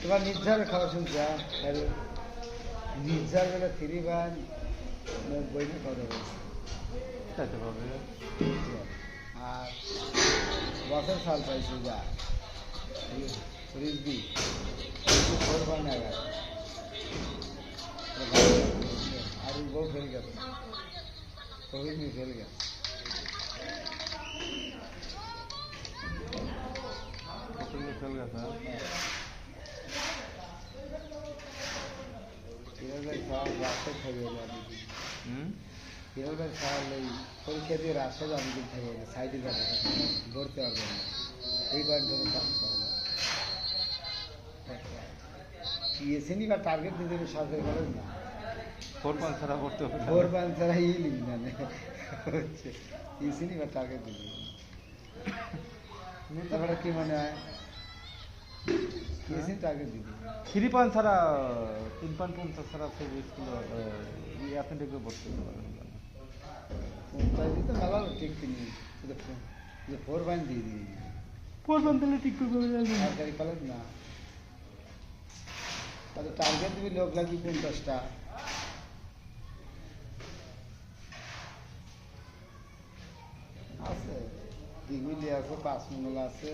এবার নির্ঝারের খবর শুনছি নির্ঝার বেলা 3 বার বইটা কথা বলছে আর বছর সাল পাইছে যা রিজবি 4 বার নাগাদ আর বউ ফেল গেছে কোভিড ফেল গেছে রাস্তায় থেকে হিরোদের খাওয়ালে পরীক্ষা দিয়ে রাস্তায় অনেকদিন থেকে সাইডে যাবে ধরতে পারবে না এই পয়েন্ট ধরে থাকতে হবে পিএসএনই বা টার্গেট দিতে সরকারি কলেজ না 4 ছাড়া করতে হবে 4 ছাড়া লিখি না হচ্ছে পিএসএনই বা টার্গেট দিতে তারপরে কি মনে হয় পিএসএন টার্গেট দিতে 3 ছাড়া 3.50 ছাড়া সব স্কুল অ্যাপেন্ডিক্সে ভর্তি করতে পারবেন তাই দিতে মেলা ঠিক কিনি 4 দিয়ে দিই 4 দিলে ঠিক করে যাবে সরকারি কলেজ না তাহলে টার্গেট দিবি লোক লাগবে 50টা আছে ডিগ্রি আছে 5 মূল আছে